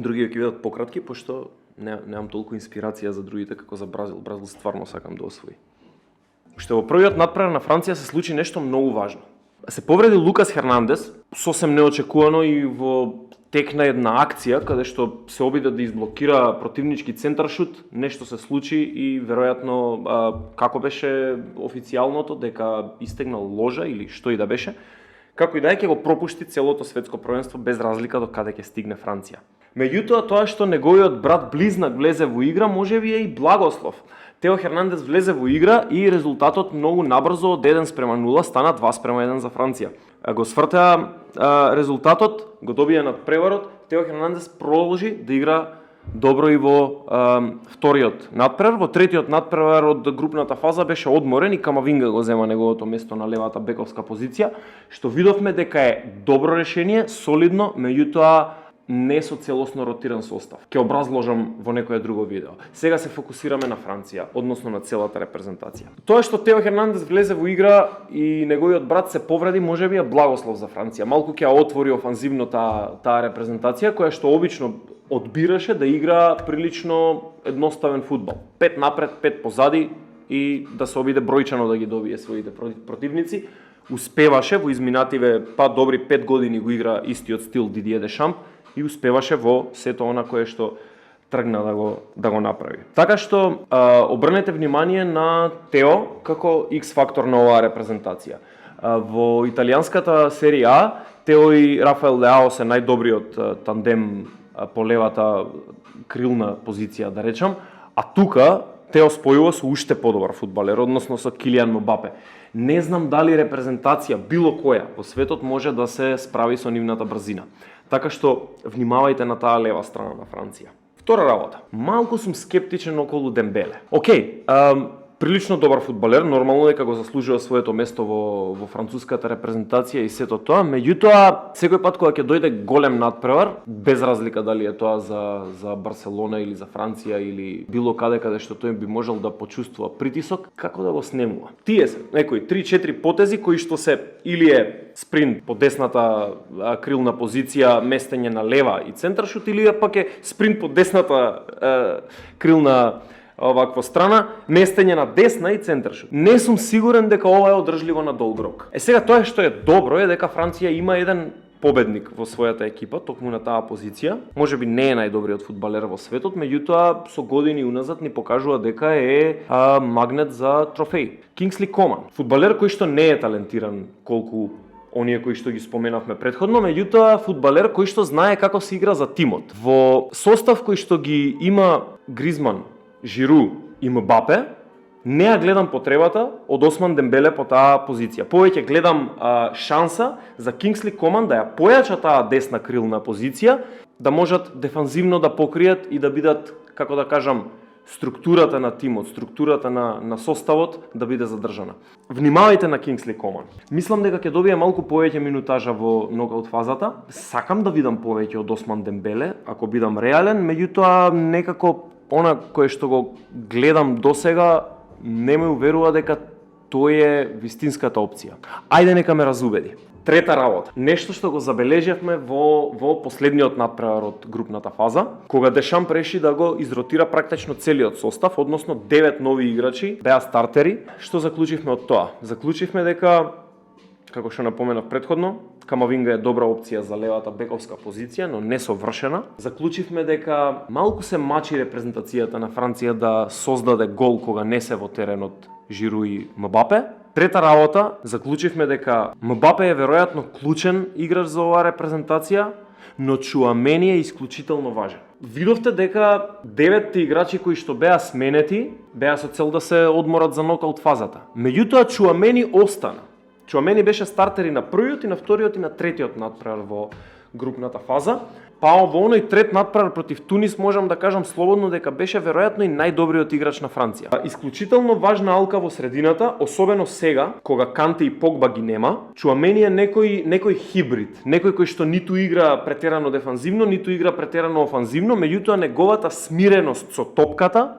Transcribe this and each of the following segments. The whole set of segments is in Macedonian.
Други ќе бидат пократки, пошто немам толку инспирација за другите како за Бразил. Бразил стварно сакам да освои. Уште во првиот надпревар на Франција се случи нешто многу важно. Се повреди Лукас Хернандес, сосем неочекувано и во тек на една акција каде што се обиде да изблокира противнички центаршут, нешто се случи и веројатно како беше официјалното дека истегнал ложа или што и да беше, како и да е ќе го пропушти целото светско првенство без разлика до каде ќе стигне Франција. Меѓутоа тоа што неговиот брат близнак влезе во игра можеби е и благослов. Тео Хернандес влезе во игра и резултатот многу набрзо од 1:0 стана 2:1 за Франција. Го свртеа резултатот, го добија надпреварот, Тео Хернандес продолжи да игра добро и во вториот надпревар. Во третиот надпревар од групната фаза беше одморен и Камавинга го зема неговото место на левата бековска позиција, што видовме дека е добро решение, солидно, меѓутоа не со целосно ротиран состав. Ќе образложам во некое друго видео. Сега се фокусираме на Франција, односно на целата репрезентација. Тоа што Тео Хернандес влезе во игра и неговиот брат се повреди, можеби е благослов за Франција. Малку ќе отвори офанзивно таа репрезентација, која што обично одбираше да игра прилично едноставен фудбал. 5 напред, 5 позади и да се обиде бројчано да ги добие своите противници. Успеваше во изминативе добри 5 години го игра истиот стил Дидие Дешамп и успеваше во сето она кое што тргна да го направи. Така што обрнете внимание на Тео како X фактор на оваа репрезентација. Во италијанската серија А Тео и Рафаел Леао се најдобриот тандем по левата крилна позиција, да речам, а тука Тео спојува со уште подобар фудбалер, односно со Килијан Мбапе. Не знам дали репрезентација било која во светот може да се справи со нивната брзина. Така што внимавајте на таа лева страна на Франција. Втора работа. Малку сум скептичен околу Дембеле. Океј, прилично добар фудбалер, нормално дека го заслужува своето место во француската репрезентација и сето тоа, меѓутоа секој пат кога ќе дојде голем надпревар, без разлика дали е тоа за Барселона или за Франција или било каде што тој би можел да почувствува притисок, како да го снемува. Тие се некои 3-4 потези кои што се или е спринт по десната крилна позиција, местење на лева и центаршут, или пак е спринт по десната крилна оваква страна, местење на десна и центаршут. Не сум сигурен дека ова е одржливо на долг рок. Сега тоа што е добро е дека Франција има еден победник во својата екипа, токму на таа позиција. Можеби не е најдобриот фудбалер во светот, меѓутоа со години уназад ни покажува дека е магнет за трофеи. Кингсли Коман, фудбалер кој што не е талентиран колку оние кои што ги споменавме претходно, меѓутоа фудбалер кој што знае како се игра за тимот. Во состав кој што ги има Гризман, Жиру и Мбапе, не ја гледам потребата од Осман Дембеле по таа позиција. Повеќе гледам шанса за Кингсли Коман да ја појача таа десна крилна позиција, да можат дефанзивно да покријат и да бидат, како да кажам, структурата на тимот, структурата на составот да биде задржана. Внимавајте на Кингсли Коман. Мислам дека ќе добие малку повеќе минутажа во нокаут фазата. Сакам да видам повеќе од Осман Дембеле, ако бидам реален, меѓутоа некако она кое што го гледам досега не ме уверува дека тој е вистинската опција. Ајде нека ме разубеди. Трета работа. Нешто што го забележавме во последниот надпревар од групната фаза, кога Дешамп реши да го изротира практично целиот состав, односно 9 нови играчи беа стартери. Што заклучивме од тоа? Заклучивме дека, како што напоменав претходно, Камавинга е добра опција за левата бековска позиција, но не совршена. Заклучивме дека малку се мачи репрезентацијата на Франција да создаде гол кога не се во теренот Жиру и Мбапе. Трета работа, заклучивме дека Мбапе е веројатно клучен играч за оваа репрезентација, но Чуамени е исклучително важен. Видовте дека 9 играчи кои што беа сменети, беа со цел да се одморат за нокаут фазата. Меѓутоа Чуамени остана. Чуамени беше стартер и на првиот и на вториот и на третиот надпревар во групната фаза. Па во оној трет надпревар против Тунис можам да кажам слободно дека беше веројатно и најдобриот играч на Франција. Исклучително важна алка во средината, особено сега кога Канте и Погба ги нема. Чуамени е некој хибрид, некој кој што ниту игра претерано дефанзивно, ниту игра претерано офанзивно, меѓутоа неговата смиреност со топката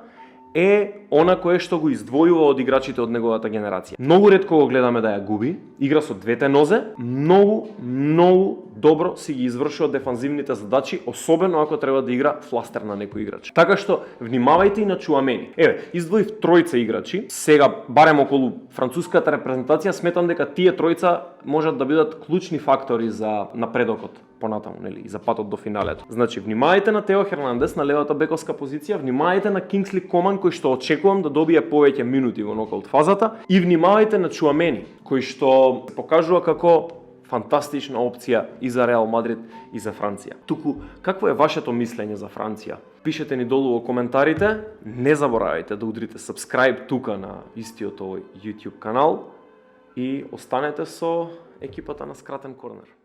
е она кое што го издвојува од играчите од неговата генерација. Многу ретко го гледаме да ја губи, игра со двете нозе, многу добро си ги извршува дефанзивните задачи, особено ако треба да игра фластер на некој играч. Така што внимавајте и на Чуамени. Еве, издвоив тројца играчи. Сега барем околу француската репрезентација сметам дека тие тројца можат да бидат клучни фактори за напредокот понатаму, нели, и за патот до финалето. Значи, внимавајте на Тео Хернандес на левата бековска позиција, внимавајте на Кингсли Коман кој што очекувам да добие повеќе минути во нокаут фазата и внимавајте на Чуамени кој што покажува како фантастична опција и за Реал Мадрид и за Франција. Туку, какво е вашето мислење за Франција? Пишете ни долу во коментарите, не заборавајте да удрите subscribe тука на истиот овој YouTube канал и останете со екипата на Скратен корнер.